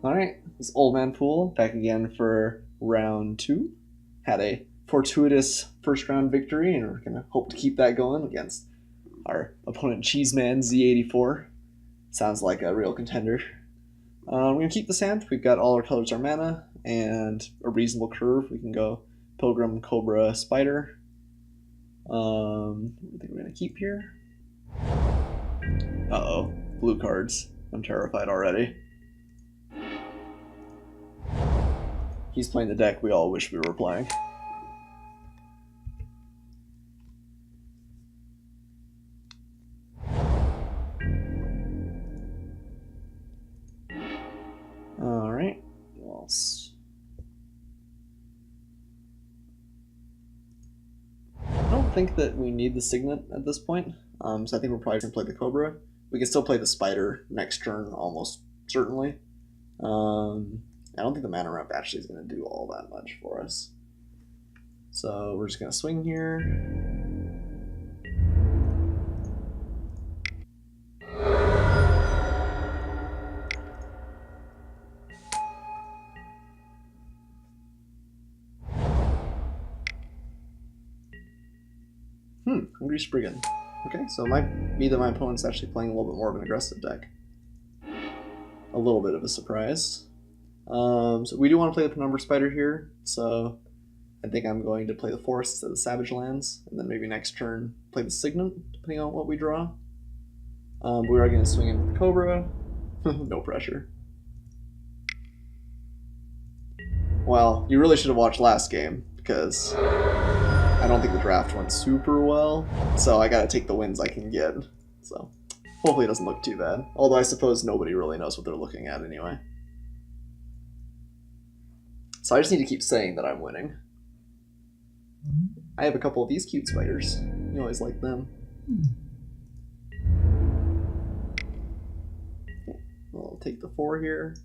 Alright, this Oldmanpoole back again for round 2. Had a fortuitous first round victory, and we're going to hope to keep that going against our opponent Cheeseman Z84. Sounds like a real contender. We're going to keep this hand. We've got all our colors, our mana, and a reasonable curve. We can go Pilgrim, Cobra, Spider. I think we're going to keep here. Uh-oh, blue cards. I'm terrified already. He's playing the deck we all wish we were playing. Alright, well, I don't think that we need the Signet at this point, so I think we're probably going to play the Cobra. We can still play the Spider next turn, almost certainly. I don't think the mana ramp actually is going to do all that much for us. So we're just going to swing here. Hungry Spriggan. Okay, so it might be that my opponent's actually playing a little bit more of an aggressive deck. A little bit of a surprise. So we do want to play the Penumbra Spider here, so I think I'm going to play the Forest instead of the Savage Lands, and then maybe next turn play the Signet, depending on what we draw. We are going to swing in with the Cobra. No pressure. Well, you really should have watched last game, because I don't think the draft went super well, so I gotta take the wins I can get. So hopefully it doesn't look too bad. Although I suppose nobody really knows what they're looking at anyway. So I just need to keep saying that I'm winning. I have a couple of these cute spiders. You always like them. I'll take the 4 here.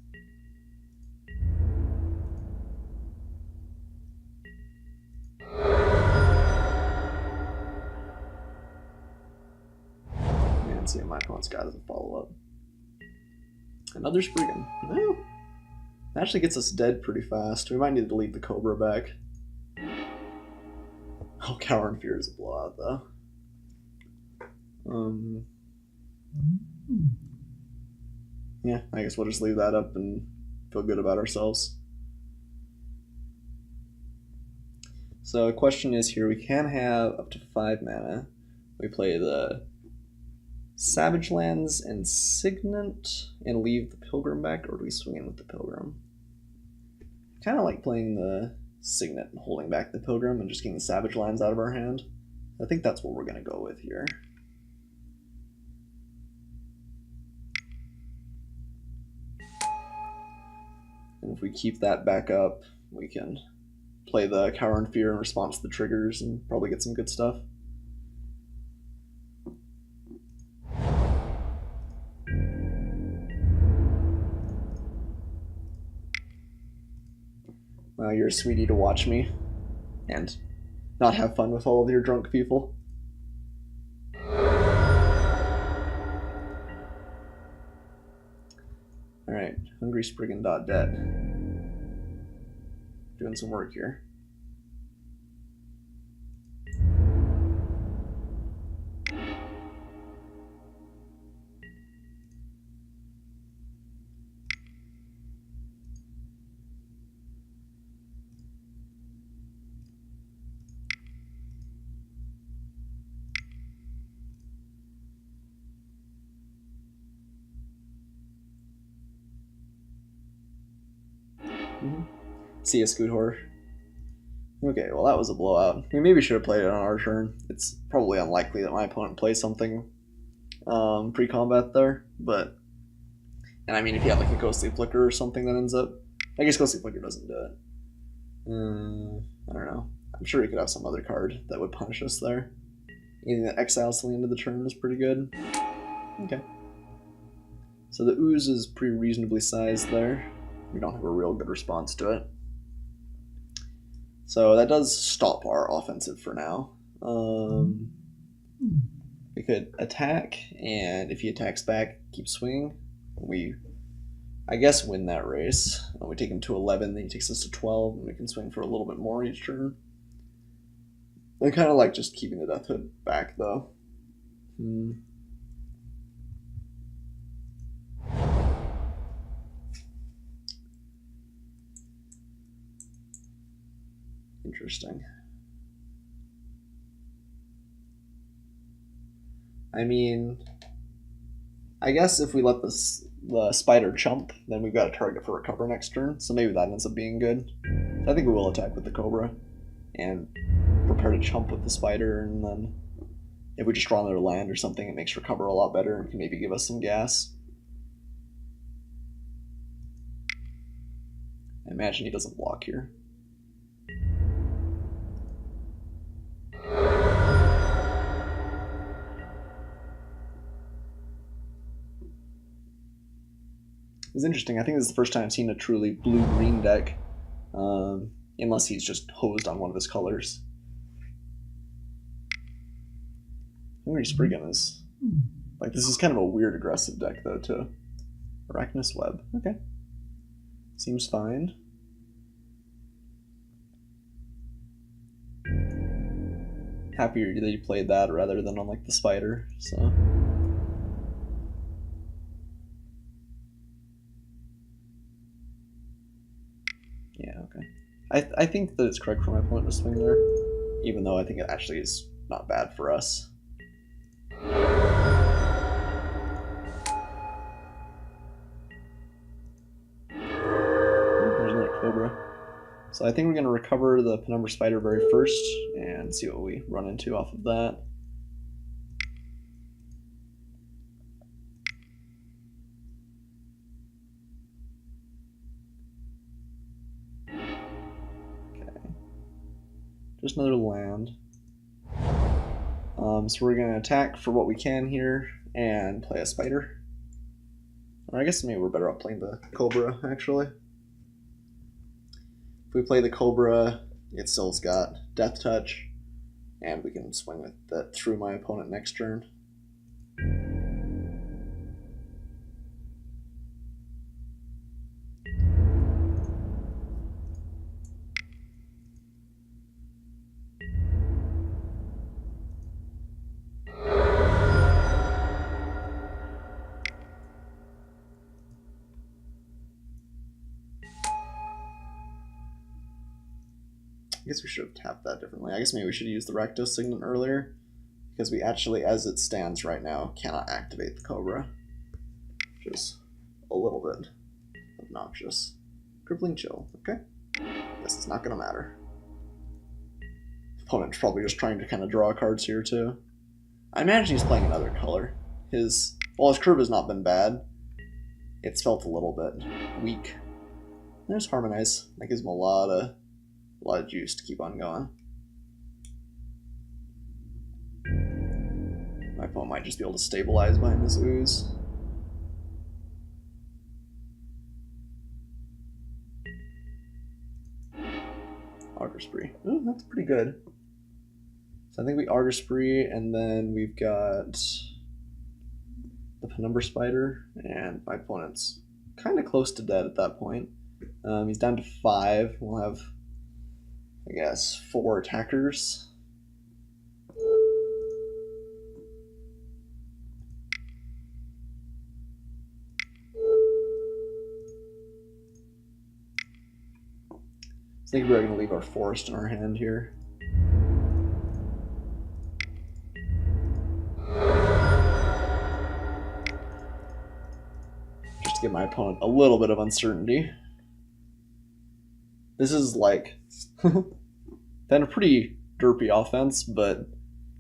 And see what my opponent's got as a follow-up. Another Spriggan. Well, that actually gets us dead pretty fast. We might need to leave the Cobra back. Oh, Cower and Fear is a blowout, though. Yeah, I guess we'll just leave that up and feel good about ourselves. So the question is here, we can have up to 5 mana. We play the Savage Lands and Signet and leave the Pilgrim back, or do we swing in with the Pilgrim? Kind of like playing the Signet and holding back the Pilgrim and just getting the Savage Lands out of our hand. I think that's what we're going to go with here. And if we keep that back up, we can play the Cower and Fear in response to the triggers and probably get some good stuff. Wow, you're a sweetie to watch me and not have fun with all of your drunk people. Alright, Hungry Spriggan.debt. Doing some work here. See a Scoot Horror. Okay, well that was a blowout. We maybe should have played it on our turn. It's probably unlikely that my opponent plays something pre-combat there, but... And I mean, if you have like a Ghostly Flicker or something that ends up... I guess Ghostly Flicker doesn't do it. I don't know. I'm sure he could have some other card that would punish us there. Anything that exiles till the end of the turn is pretty good. Okay. So the Ooze is pretty reasonably sized there. We don't have a real good response to it. So that does stop our offensive for now. We could attack, and if he attacks back, keep swinging. We I guess, win that race. We take him to 11, then he takes us to 12, and we can swing for a little bit more each turn. I kind of like just keeping the Death Hood back, though. Interesting. I mean, I guess if we let the spider chump, then we've got a target for recover next turn, so maybe that ends up being good. I think we will attack with the Cobra and prepare to chump with the spider, and then if we just draw another land or something, it makes recover a lot better and can maybe give us some gas. I imagine he doesn't block here. It's interesting. I think this is the first time I've seen a truly blue-green deck, unless he's just hosed on one of his colors. Hungry Spriggan is... like, this is kind of a weird aggressive deck, though, too. Arachnus Web. Okay. Seems fine. Happier that you played that rather than on, like, the spider, so... yeah, okay. I think that it's correct for my opponent to swing there, even though I think it actually is not bad for us. There's another Cobra. So I think we're going to recover the Penumbra Spider very first and see what we run into off of that. Just another land. So we're going to attack for what we can here and play a spider. Or I guess maybe we're better off playing the Cobra, actually. If we play the Cobra, it still's got Death Touch, and we can swing with that through my opponent next turn. I guess we should have tapped that differently. I guess maybe we should use the Recto Signet earlier, because we actually, as it stands right now, cannot activate the Cobra, which is a little bit obnoxious. Crippling Chill, okay. Guess it's not going to matter. Opponent's probably just trying to kind of draw cards here, too. I imagine he's playing another color. While his curve has not been bad, it's felt a little bit weak. There's Harmonize. That gives him a lot of juice to keep on going. My opponent might just be able to stabilize behind this ooze. Auger Spree. Ooh, that's pretty good. So I think we Auger Spree, and then we've got the Penumbra Spider, and my opponent's kind of close to dead at that point. He's down to 5. We'll have, I guess, 4 attackers. I think we're going to leave our forest in our hand here. Just to give my opponent a little bit of uncertainty. This is like been a pretty derpy offense, but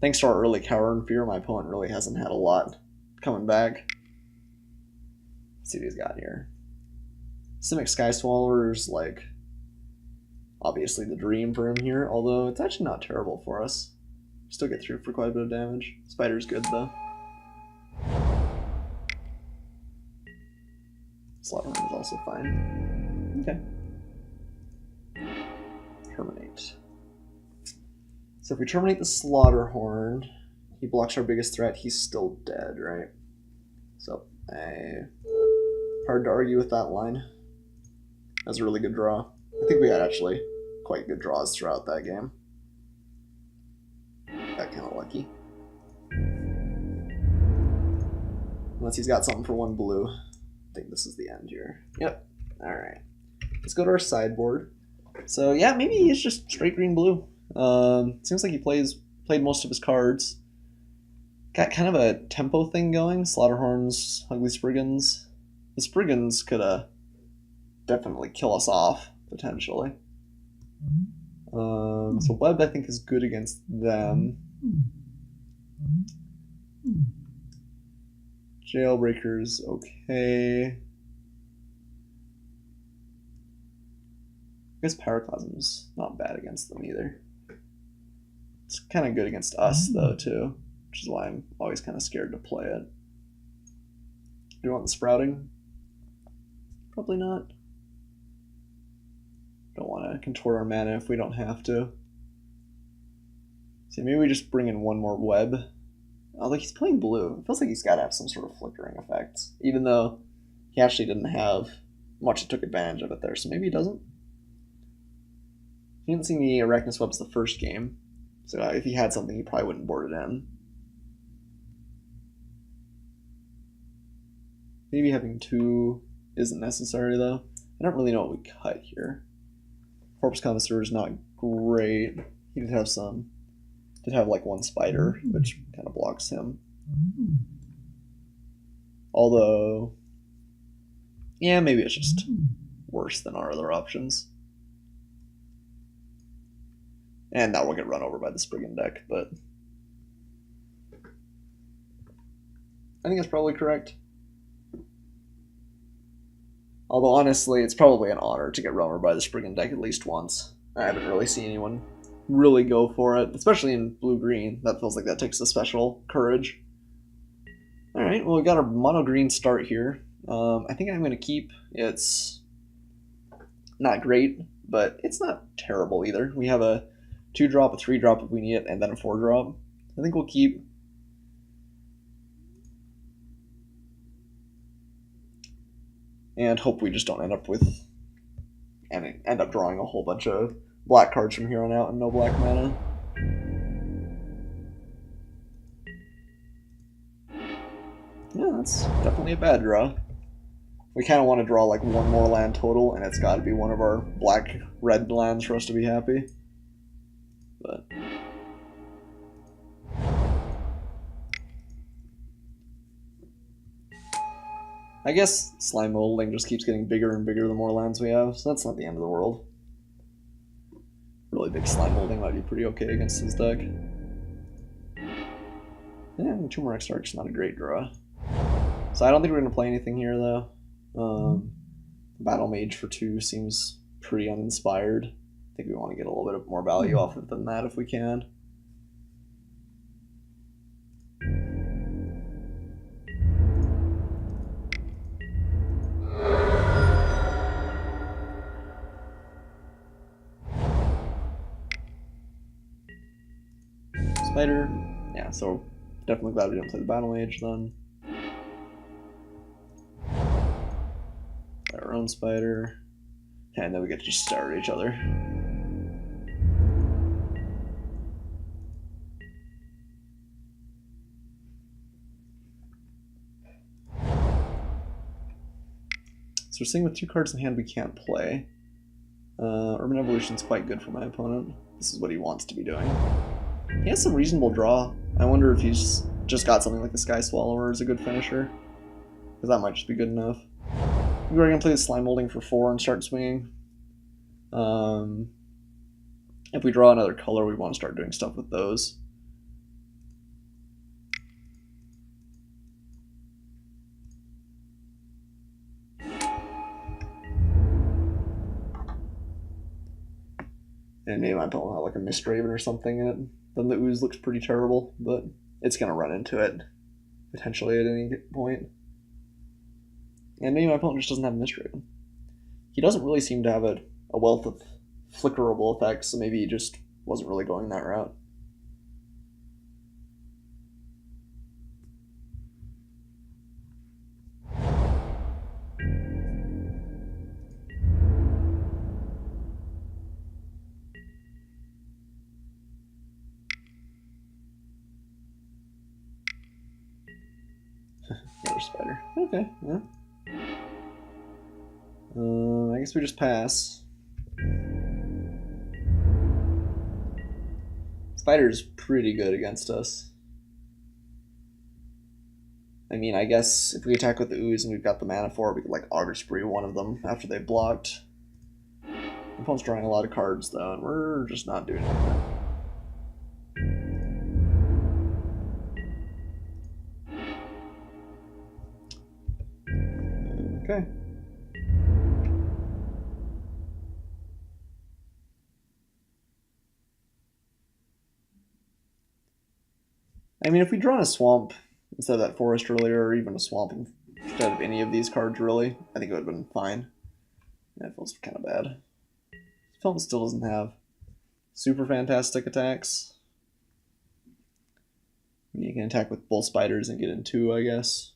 thanks to our early Cower and Fear, my opponent really hasn't had a lot coming back. Let's see what he's got here. Simic Sky Swallower's like obviously the dream for him here, although it's actually not terrible for us. Still get through for quite a bit of damage. Spider's good though. Slaughterhorn is also fine. Okay. Terminate. So if we terminate the Slaughterhorn, he blocks our biggest threat, he's still dead, right? So I Hard to argue with that line. That's a really good draw. I think we had actually quite good draws throughout that game. Got kind of lucky. Unless he's got something for one blue. I think this is the end here. Yep. Alright. Let's go to our sideboard. So yeah, maybe he's just straight green blue. Seems like he played most of his cards. Got kind of a tempo thing going. Slaughterhorns, Ugly Spriggans. The Spriggans could definitely kill us off, potentially. So Web, I think, is good against them. Jailbreaker's okay. I guess Pyroclasm's not bad against them either. It's kind of good against us, though, too. Which is why I'm always kind of scared to play it. Do you want the Sprouting? Probably not. Don't want to contort our mana if we don't have to. So maybe we just bring in one more Web. Although he's playing blue. It feels like he's got to have some sort of flickering effects. Even though he actually didn't have much that took advantage of it there. So maybe he doesn't. He didn't see any Arachnus Webs the first game. So if he had something, he probably wouldn't board it in. Maybe having two isn't necessary, though. I don't really know what we cut here. Corpse Connoisseur is not great. He did have some. Did have like one spider, which kind of blocks him. Although, yeah, maybe it's just worse than our other options. And now we'll get run over by the Spriggan deck, but I think that's probably correct. Although, honestly, it's probably an honor to get run over by the Spriggan deck at least once. I haven't really seen anyone really go for it, especially in blue-green. That feels like that takes a special courage. Alright, well, we got our mono-green start here. I think I'm going to keep. It's not great, but it's not terrible either. We have a 2-drop, a 3-drop if we need it, and then a 4-drop. I think we'll keep. And hope we just don't end up with and end up drawing a whole bunch of black cards from here on out and no black mana. Yeah, that's definitely a bad draw. We kind of want to draw like one more land total, and it's got to be one of our black-red lands for us to be happy. But I guess Slime Molding just keeps getting bigger and bigger the more lands we have, so that's not the end of the world. Really big Slime Molding might be pretty okay against his deck. Yeah, 2 more Exarchs, not a great draw. So I don't think we're going to play anything here, though. Battle Mage for 2 seems pretty uninspired. I think we want to get a little bit more value off it than that if we can. Spider. Yeah, so definitely glad we didn't play the Battle Mage then. Play our own Spider. And then we get to just stare at each other. So we're seeing with 2 cards in hand we can't play. Urban Evolution's quite good for my opponent. This is what he wants to be doing. He has some reasonable draw. I wonder if he's just got something like the Sky Swallower as a good finisher. Because that might just be good enough. We're going to play the Slime Molding for 4 and start swinging. If we draw another color, we want to start doing stuff with those. And maybe my opponent will have like a Mistraven or something in it. Then the ooze looks pretty terrible, but it's going to run into it potentially at any point. And maybe my opponent just doesn't have Mistraven. He doesn't really seem to have a wealth of flickerable effects, so maybe he just wasn't really going that route. spider. Okay, yeah. I guess we just pass. Spider's pretty good against us. I mean, I guess if we attack with the ooze and we've got the mana for it, we could like Augur Spree one of them after they blocked. The opponent's drawing a lot of cards though, and we're just not doing anything. Okay. I mean, if we drawn a swamp instead of that forest earlier, or even a swamp instead of any of these cards, really, I think it would have been fine. Yeah, it feels kind of bad. This film still doesn't have super fantastic attacks. I mean, you can attack with both spiders and get in 2, I guess.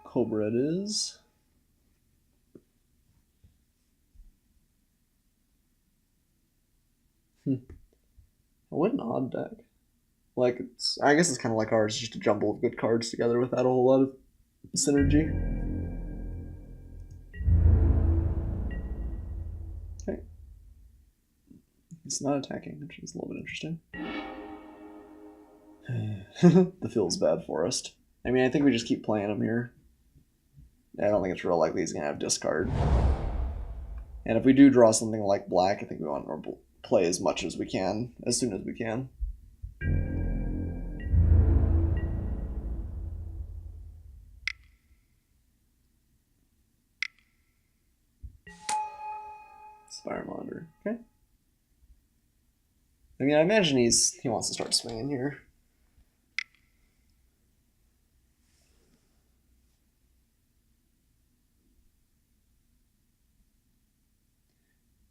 Cobra it is. What an odd deck. Like, I guess it's kind of like ours, just a jumble of good cards together without a whole lot of synergy. Okay. It's not attacking, which is a little bit interesting. The feels bad forest. I mean, I think we just keep playing him here. I don't think it's real likely he's going to have discard. And if we do draw something like black, I think we want to play as much as we can, as soon as we can. Spire Monitor, okay. I mean, I imagine he wants to start swinging here.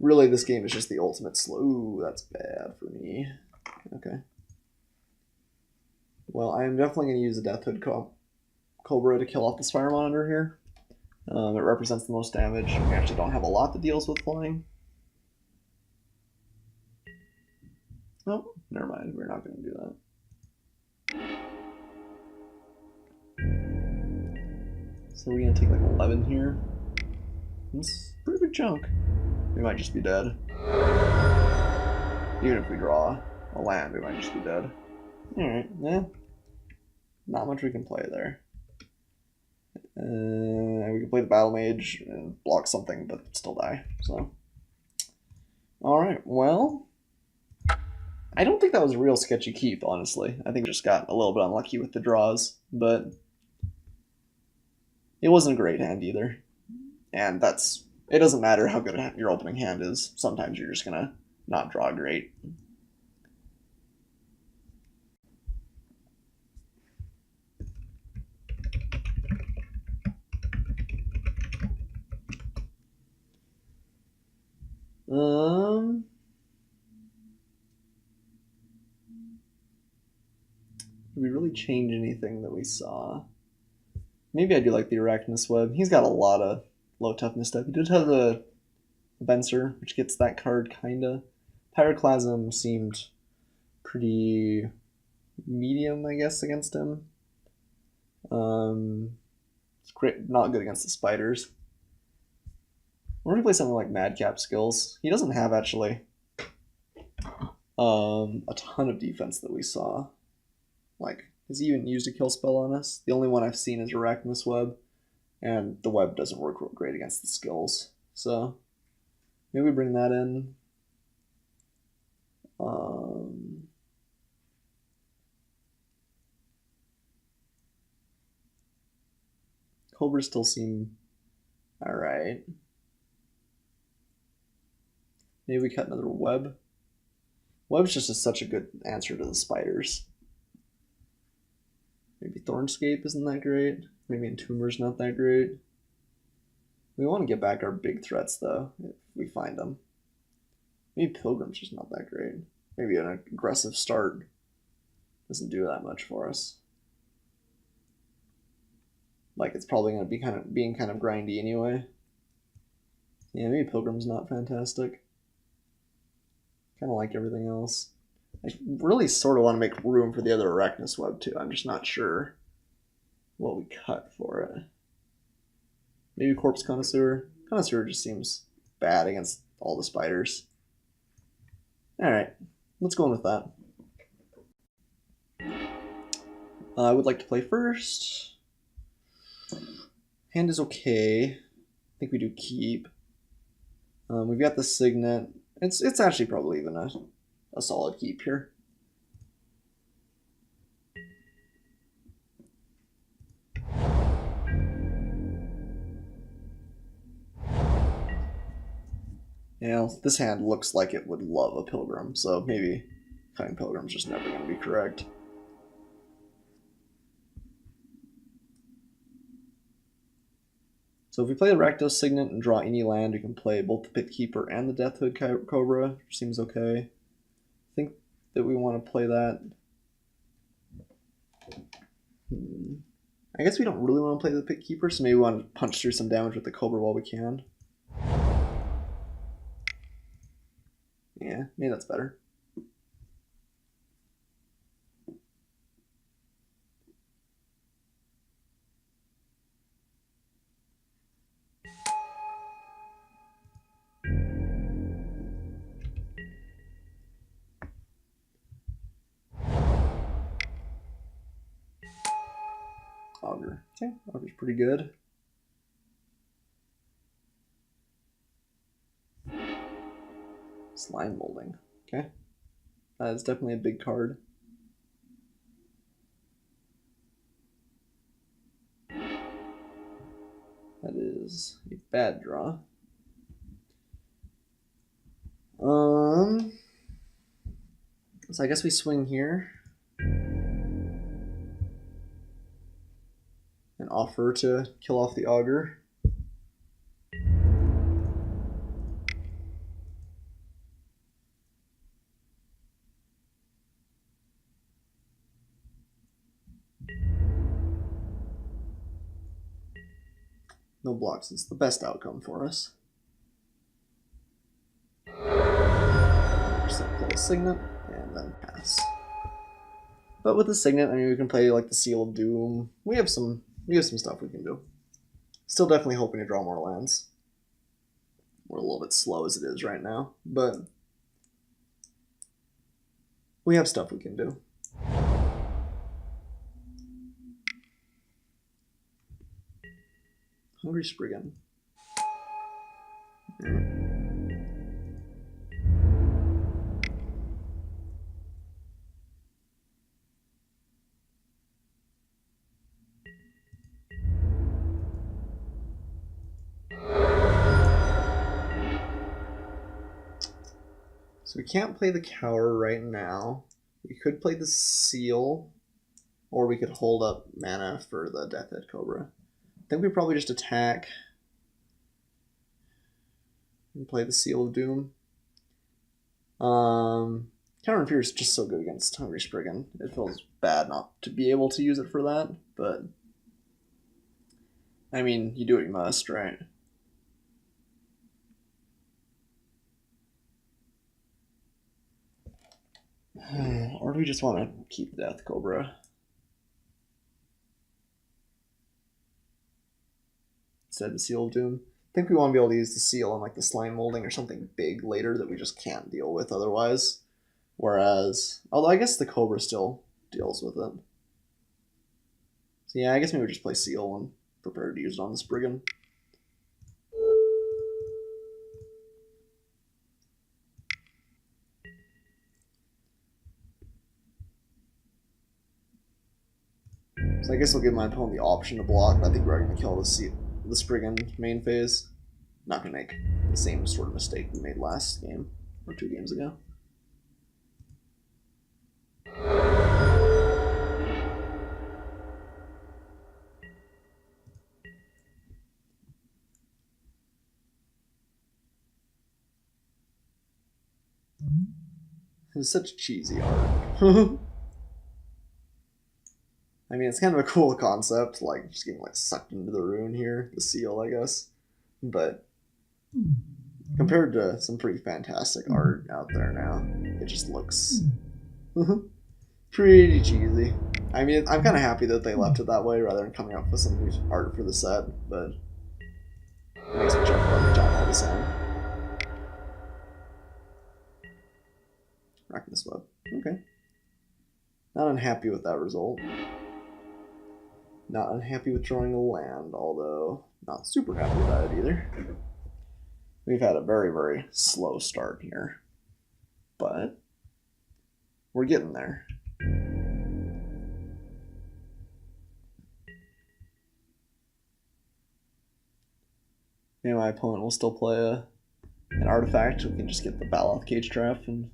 Really, this game is just the ultimate slow. Ooh, that's bad for me. Okay. Well, I am definitely going to use a Death Hood Cobra to kill off the Spire Monitor here. It represents the most damage. We actually don't have a lot that deals with flying. Oh, never mind. We're not going to do that. So we're going to take like 11 here. That's a pretty big chunk. We might just be dead. Even if we draw a land, we might just be dead. Alright, yeah. Not much we can play there. We can play the Battle Mage and block something, but still die. So, alright, well, I don't think that was a real sketchy keep, honestly. I think we just got a little bit unlucky with the draws, but it wasn't a great hand either. And it doesn't matter how good your opening hand is. Sometimes you're just gonna not draw great. Did we really change anything that we saw? Maybe I do like the Arachnus Web. He's got a lot of low toughness stuff. He did have the Venser, which gets that card, kinda. Pyroclasm seemed pretty medium, I guess, against him. It's great, not good against the spiders. We're gonna play something like Madcap Skills. He doesn't have actually a ton of defense that we saw. Like, has he even used a kill spell on us? The only one I've seen is Arachnus Web, and the web doesn't work real great against the skills. So maybe we bring that in. Cobras still seem alright. Maybe we cut another web. Web's just such a good answer to the spiders. Maybe Thornscape isn't that great. Maybe Entomber's not that great. We want to get back our big threats, though, if we find them. Maybe Pilgrim's just not that great. Maybe an aggressive start doesn't do that much for us. Like, it's probably going to be being kind of grindy anyway. Yeah, maybe Pilgrim's not fantastic. Kind of like everything else. I really sort of want to make room for the other Arachnus Web too. I'm just not sure what we cut for it. Maybe Corpse Connoisseur. Connoisseur just seems bad against all the spiders. Alright, let's go in with that. I would like to play first. Hand is okay. I think we do keep. We've got the Signet. It's actually probably even a solid keep here. Yeah, this hand looks like it would love a Pilgrim, so maybe cutting Pilgrim's just never going to be correct. So if we play the Rakdos Signet and draw any land, we can play both the Pit Keeper and the Deathhood Cobra, which seems okay. I think that we want to play that. I guess we don't really want to play the Pit Keeper, so maybe we want to punch through some damage with the Cobra while we can. Yeah, maybe that's better. Augur. Okay, Augur's pretty good. Slime Molding. Okay. That is definitely a big card. That is a bad draw. So I guess we swing here. And offer to kill off the Augur. No blocks is the best outcome for us. Just play a Signet and then pass. But with the Signet, I mean, we can play like the Seal of Doom. We have some stuff we can do. Still definitely hoping to draw more lands. We're a little bit slow as it is right now, but we have stuff we can do. Hungry Spriggan. So we can't play the Cower right now. We could play the Seal, or we could hold up mana for the Deathhead Cobra. I think we probably just attack and play the Seal of Doom. Counter Fear is just so good against Hungry Spriggan. It feels bad not to be able to use it for that, but I mean, you do what you must, right? Or do we just want to keep Death Cobra? Instead of the Seal of Doom. I think we want to be able to use the Seal on like the Slime Molding or something big later that we just can't deal with otherwise. Whereas, although I guess the Cobra still deals with it. So yeah, I guess maybe we just play Seal and prepare to use it on the Spriggan. So I guess I'll give my opponent the option to block, but I think we're going to kill the Spriggan main phase. Not going to make the same sort of mistake we made last game, or 2 games ago. It's such cheesy art. I mean, it's kind of a cool concept, like just getting like sucked into the rune here, the seal, I guess. But Compared to some pretty fantastic art out there now, it just looks pretty cheesy. I mean, I'm kind of happy that they left it that way rather than coming up with some new art for the set, but it makes me chuckle every time all the same. Arachnus Web. Okay. Not unhappy with that result. Not unhappy with drawing a land, although not super happy about it either. We've had a very, very slow start here, but we're getting there. Maybe my opponent will still play an artifact. We can just get the Baloth Cage Trap and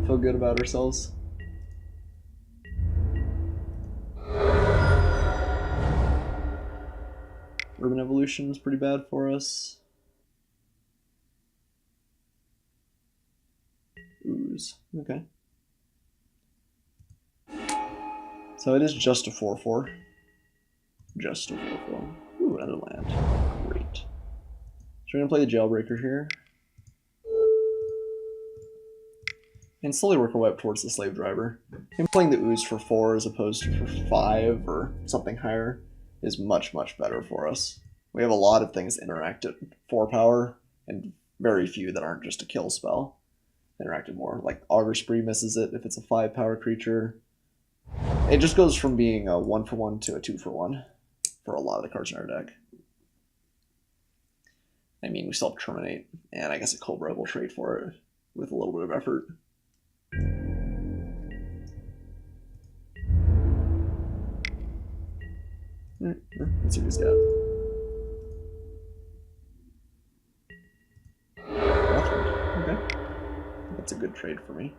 feel good about ourselves. Urban Evolution is pretty bad for us. Ooze. Okay. So it is just a 4/4. Just a 4/4. Ooh, another land. Great. So we're going to play the Jailbreaker here. And slowly work our way up towards the Slave Driver. Him playing the Ooze for 4 as opposed to for 5 or something higher is much, much better for us. We have a lot of things that interact at 4 power, and very few that aren't just a kill spell. Interacted more. Like Augur Spree misses it if it's a 5 power creature. It just goes from being a 1/1 to a 2/1 for a lot of the cards in our deck. I mean, we still have Terminate, and I guess a Cobra will trade for it with a little bit of effort. Let's see what he's got. Okay. That's a good trade for me.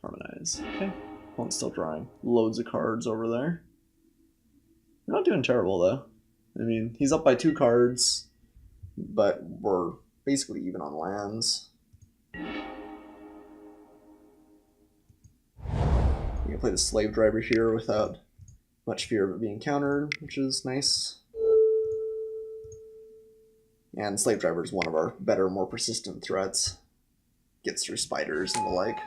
Harmonize. Okay. Opponent's still drawing loads of cards over there. We're not doing terrible, though. I mean, he's up by 2 cards, but we're basically even on lands. You can play the Slave Driver here without much fear of it being countered, which is nice. And Slave Driver is one of our better, more persistent threats. Gets through spiders and the like.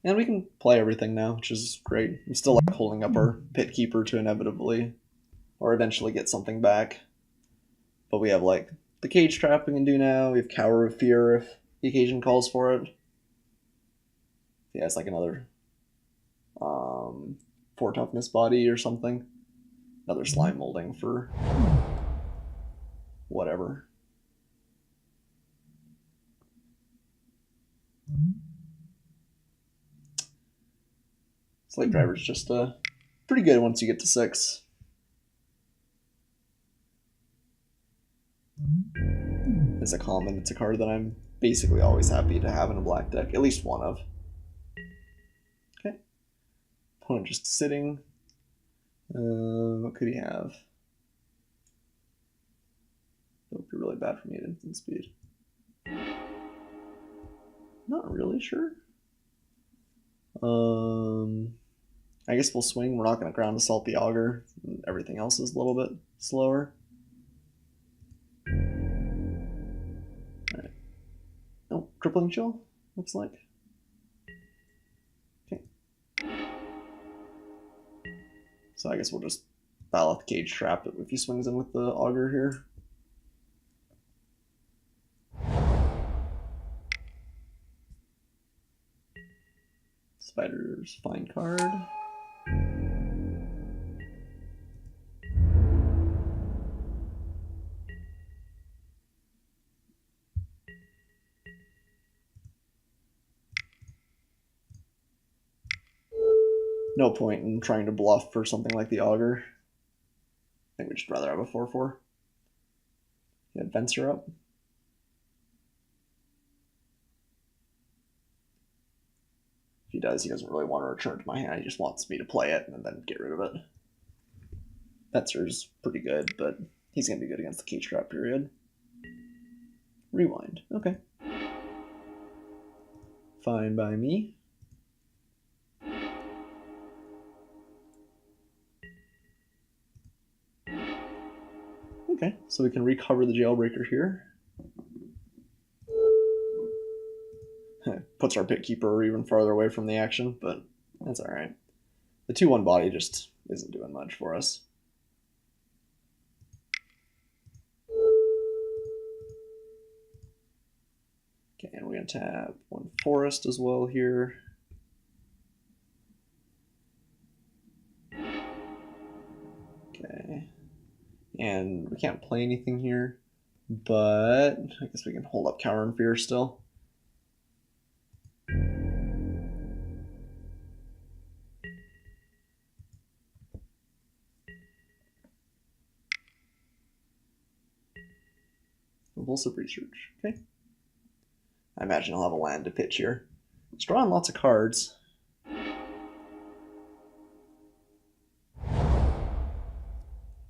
And we can play everything now, which is great. We still like holding up our Pit Keeper to inevitably or eventually get something back. But we have like the Cage Trap we can do now. We have Cower of Fear if the occasion calls for it. Yeah, it's like another 4 toughness body or something. Another slime molding for whatever. Slave Driver's just pretty good once you get to 6. It's a common. It's a card that I'm basically always happy to have in a black deck. At least one of. Okay. Opponent just sitting. What could he have? That would be really bad for me at instant speed. Not really sure. I guess we'll swing. We're not going to ground assault the Augur. Everything else is a little bit slower. Alright. Oh, Crippling Chill, looks like. Okay. So I guess we'll just Baloth Cage Trap it if he swings in with the Augur here. Spider's fine card. No point in trying to bluff for something like the Augur. I think we'd just rather have a 4/4. Yeah, Venser up. If he does, he doesn't really want to return to my hand. He just wants me to play it and then get rid of it. Venser's pretty good, but he's going to be good against the Cage Trap period. Rewind. Okay. Fine by me. Okay, so we can recover the Jailbreaker here. Puts our Pit Keeper even farther away from the action, but that's alright. The 2/1 body just isn't doing much for us. Okay, and we're going to tap 1 Forest as well here. Okay. And we can't play anything here, but I guess we can hold up Cower and Fear still. Convulsive Research. Okay. I imagine he'll have a land to pitch here. He's drawing lots of cards.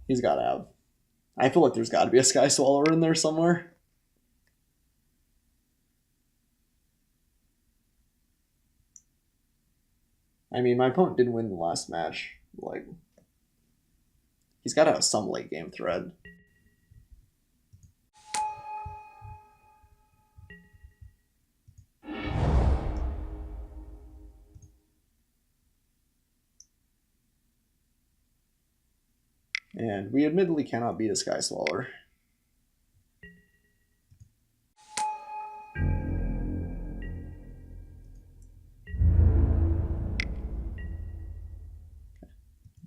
He's got to have. I feel like there's got to be a Sky Swallower in there somewhere. I mean, my opponent didn't win the last match. Like, he's got to have some late game thread. And we admittedly cannot beat a Sky Swallower.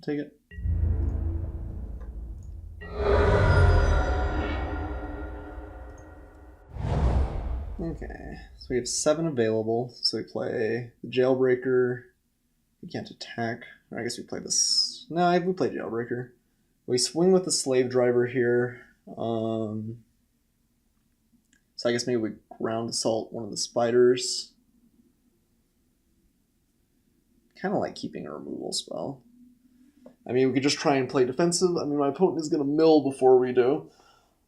Take it. Okay, so we have 7 available. So we play the Jailbreaker. We can't attack. Or I guess we play this. No, we play Jailbreaker. We swing with the Slave Driver here. So I guess maybe we ground assault one of the spiders. Kind of like keeping a removal spell. I mean, we could just try and play defensive. I mean, my opponent is going to mill before we do.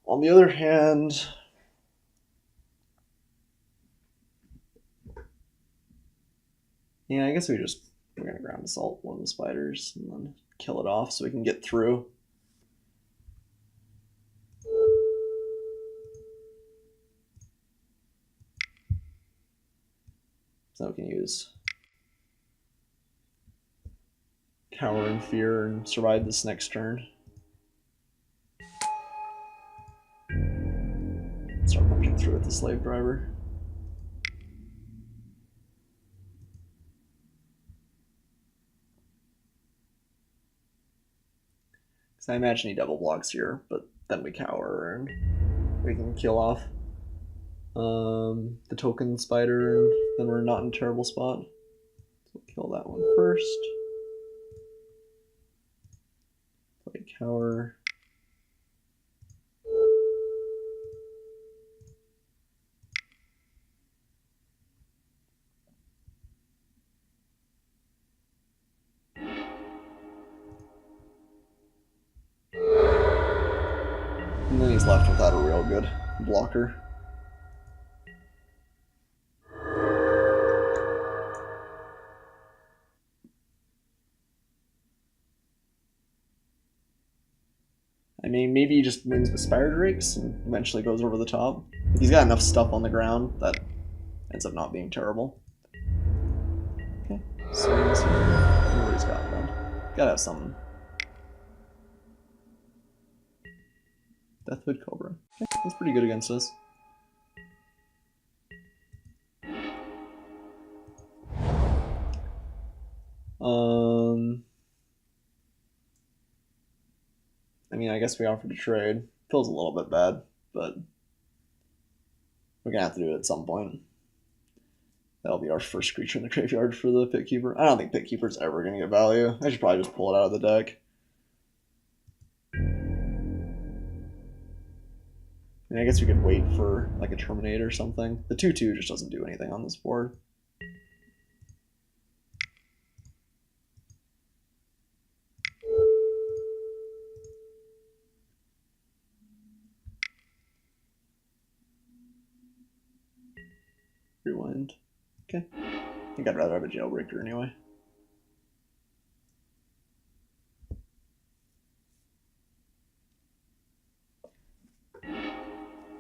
On the other hand, yeah, I guess we're going to ground assault one of the spiders and then kill it off so we can get through. So we can use Cower and Fear and survive this next turn. Start punching through with the Slave Driver. Because I imagine he double blocks here, but then we cower and we can kill off the token spider, and then we're not in a terrible spot. So we'll kill that one first. Play cower. And then he's left without a real good blocker. I mean, maybe he just wins with Spire Drakes and eventually goes over the top. If he's got enough stuff on the ground, that ends up not being terrible. Okay, so let's see what he's got then. Gotta have something. Deathhood Cobra. Okay, that's pretty good against us. I mean, I guess we offered to trade. Feels a little bit bad, but we're gonna have to do it at some point. That'll be our first creature in the graveyard for the Pit Keeper. I don't think Pit Keeper's ever gonna get value. I should probably just pull it out of the deck. I mean, I guess we could wait for like a Terminate or something. The 2/2 just doesn't do anything on this board. Rewind. Okay. I think I'd rather have a Jailbreaker anyway.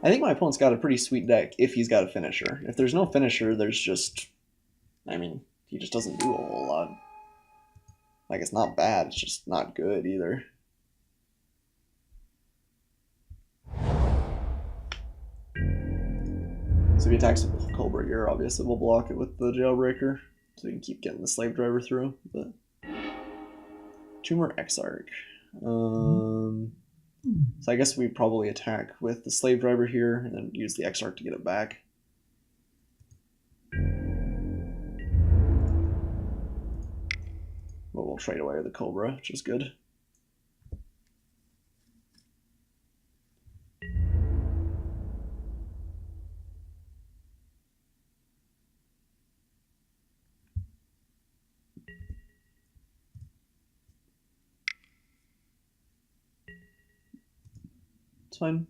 I think my opponent's got a pretty sweet deck if he's got a finisher. If there's no finisher, there's just, I mean, he just doesn't do a whole lot. Like, it's not bad, it's just not good either. So if he attacks with the Cobra here, obviously we'll block it with the Jailbreaker, so we can keep getting the Slave Driver through. But Tumor Exarch. So I guess we probably attack with the Slave Driver here and then use the Exarch to get it back. But we'll trade away the Cobra, which is good. It's fine.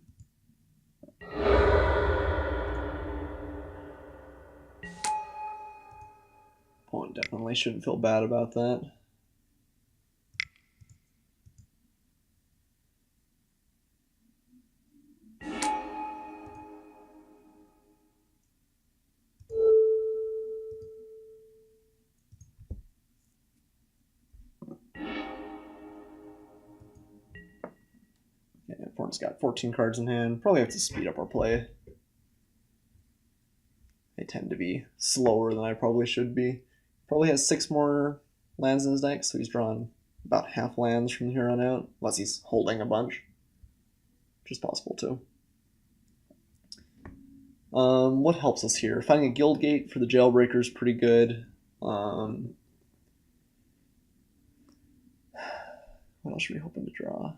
Opponent definitely shouldn't feel bad about that. Opponent's got 14 cards in hand. Probably have to speed up our play. They tend to be slower than I probably should be. Probably has 6 more lands in his deck, so he's drawn about half lands from here on out, unless he's holding a bunch, which is possible too. What helps us here? Finding a guild gate for the Jailbreaker is pretty good. What else should we hoping to draw?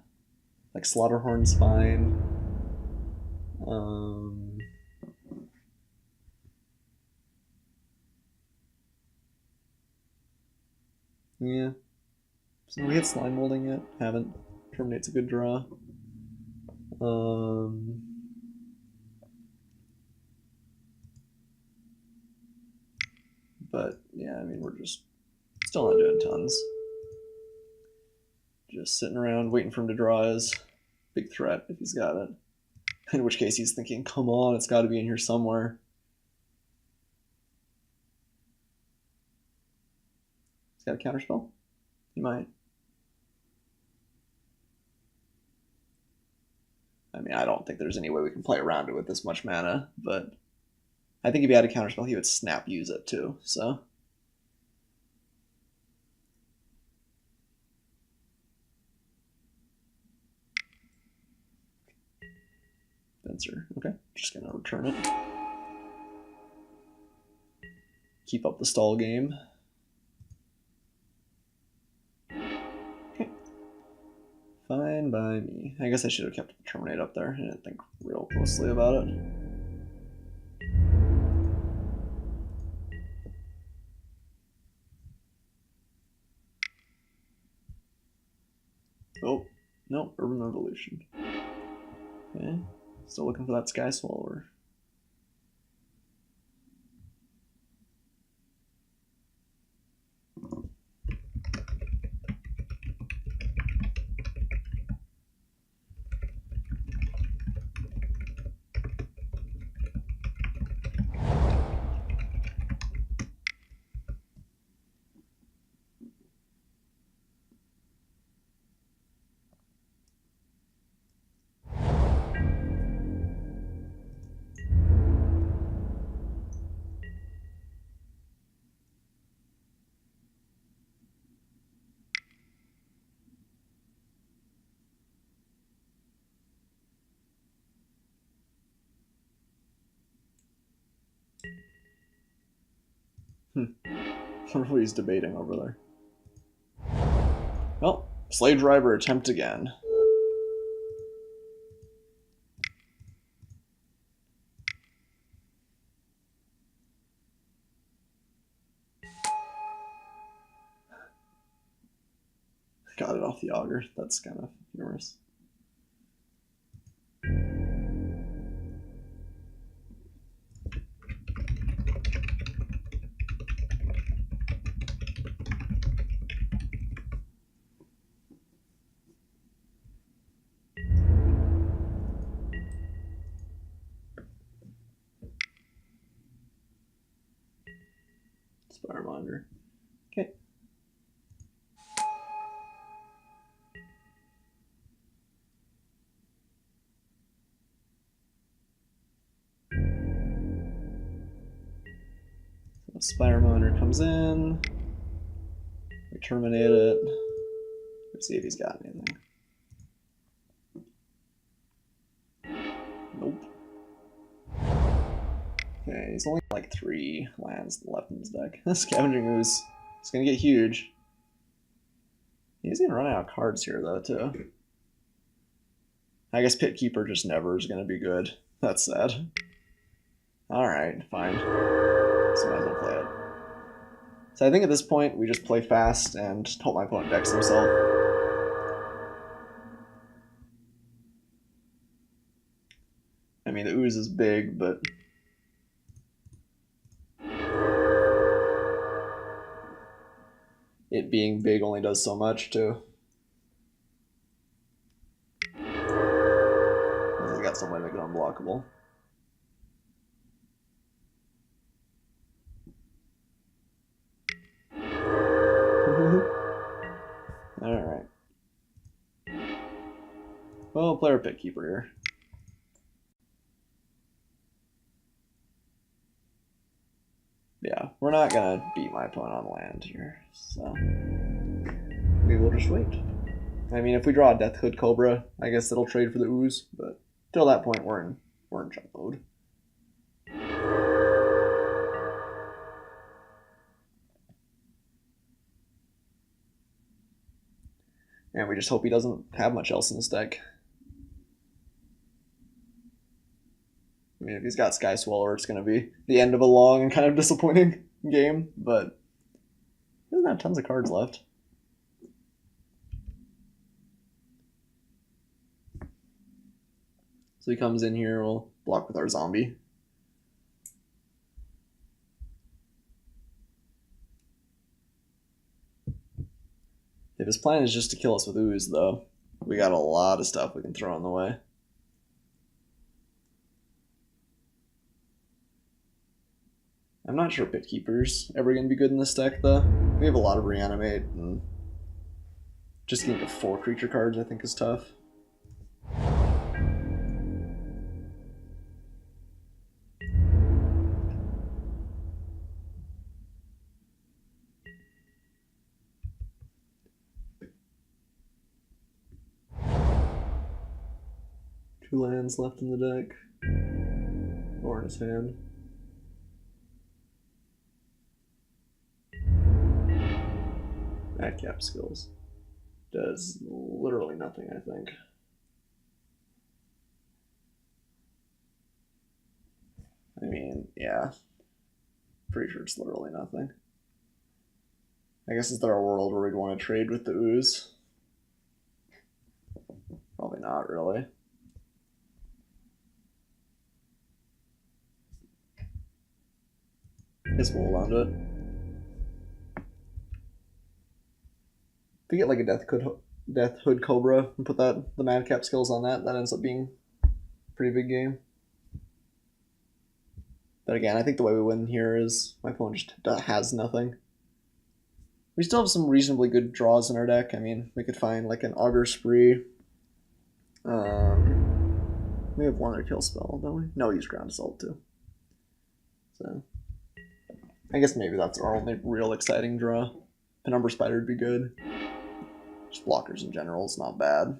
Like Slaughterhorn's fine. Yeah. So we hit Slime Molding yet? Haven't. Terminate's a good draw. But yeah, I mean, we're just still not doing tons. Just sitting around waiting for him to draw his big threat if he's got it. In which case he's thinking, come on, it's got to be in here somewhere. He's got a counterspell? He might. I mean, I don't think there's any way we can play around it with this much mana, but I think if he had a counterspell, he would snap use it too, so. Fencer, okay. Just gonna return it. Keep up the stall game. Okay. Fine by me. I guess I should have kept the Terminate up there. I didn't think real closely about it. Oh, no, Urban Revolution. Okay, still looking for that Sky Swallower. I wonder what he's debating over there. Well, Slave Driver attempt again. Got it off the auger. That's kind of humorous. Spiremonder. Okay. So Spiremonder comes in. We terminate it. Let's see if he's got anything. Nope. Okay, he's only got like 3 lands left in his deck. Scavenging Ooze. It's gonna get huge. He's gonna run out of cards here though too. I guess Pit Keeper just never is gonna be good. That's sad. Alright, fine. So might as well play it. So I think at this point we just play fast and hope my opponent decks himself. I mean, the Ooze is big, but it being big only does so much too. He's got some way to make it unblockable. Alright. Well, player Pit Keeper here. Yeah, we're not gonna beat my opponent on land here, so we will just wait. I mean, if we draw a Death Hood Cobra, I guess it'll trade for the Ooze, but till that point, we're in jump mode. And we just hope he doesn't have much else in his deck. I mean, if he's got Sky Swallower, it's going to be the end of a long and kind of disappointing game, but he doesn't have tons of cards left. So he comes in here, we'll block with our zombie. If his plan is just to kill us with Ooze, though, we got a lot of stuff we can throw in the way. I'm not sure Pit Keeper's ever going to be good in this deck, though. We have a lot of Reanimate, and just getting to 4 creature cards I think is tough. Two lands left in the deck, or in his hand. Madcap skills. Does literally nothing, I think. I mean, yeah. Pretty sure it's literally nothing. I guess is there a world where we'd want to trade with the Ooze? Probably not, really. Guess we'll hold on to it. If we get like a Death Hood Cobra and put the Madcap skills on that ends up being a pretty big game. But again, I think the way we win here is my opponent just has nothing. We still have some reasonably good draws in our deck. I mean, we could find like an Augur Spree. We have one other kill spell, don't we? No, we use Ground Assault too. So I guess maybe that's our only real exciting draw. Penumbra Spider would be good. Just blockers in general is not bad.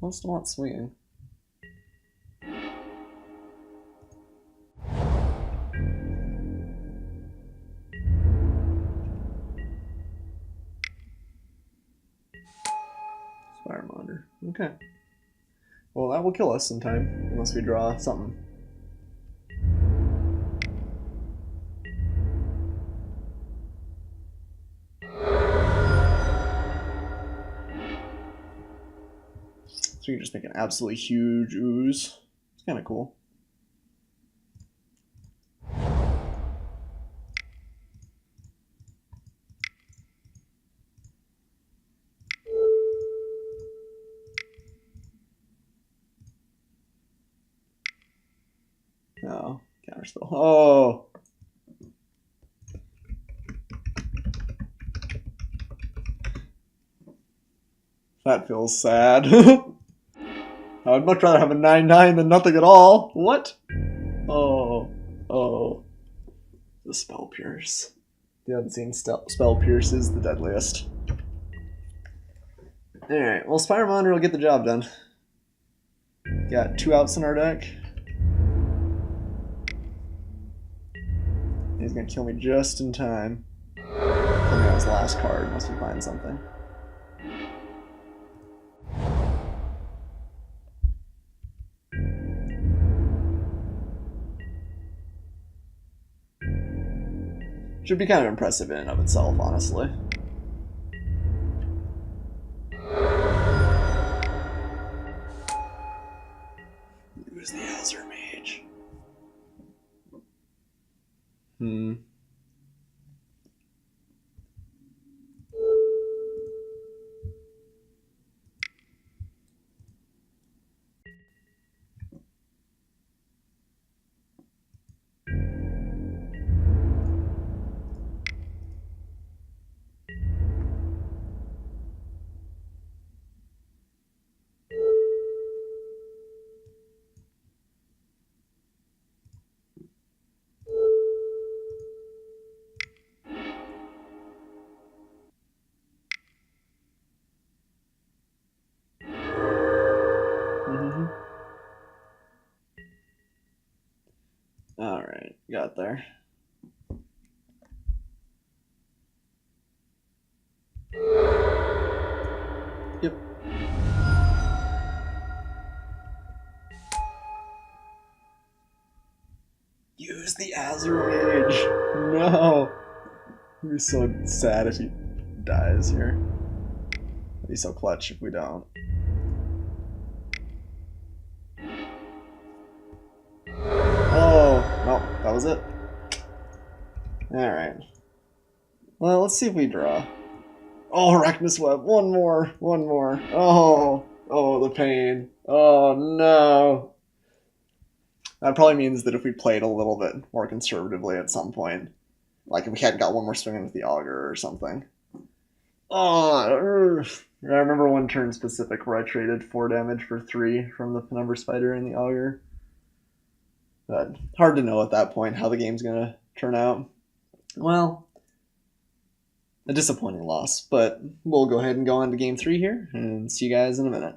Well, still not swinging. Spiremonder. Okay. Well, that will kill us in time, unless we draw something. So you just make an absolutely huge Ooze. It's kind of cool. counterspell. Oh. That feels sad. I would much rather have a 9/9 than nothing at all. What? Oh. Oh. The Spell Pierce. The Unseen Spell Pierce is the deadliest. Alright, well, Spire Monitor will get the job done. Got 2 outs in our deck. He's gonna kill me just in time. Kill me on his last card, unless we find something. Should be kind of impressive in and of itself, honestly. Who's the Azure Mage? Alright, got there. Yep. Use the Azure Mage! No! I'd be so sad if he dies here. I'd be so clutch if we don't. Oh, no, that was it. Alright. Well, let's see if we draw. Oh, Arachnus Web, one more. Oh, the pain. Oh, no. That probably means that if we played a little bit more conservatively at some point, like if we hadn't got one more swing in with the Augur or something. Oh, I remember one turn specific where I traded 4 damage for 3 from the Penumbra Spider and the Augur. But hard to know at that point how the game's going to turn out. Well, a disappointing loss, but we'll go ahead and go on to game 3 here and see you guys in a minute.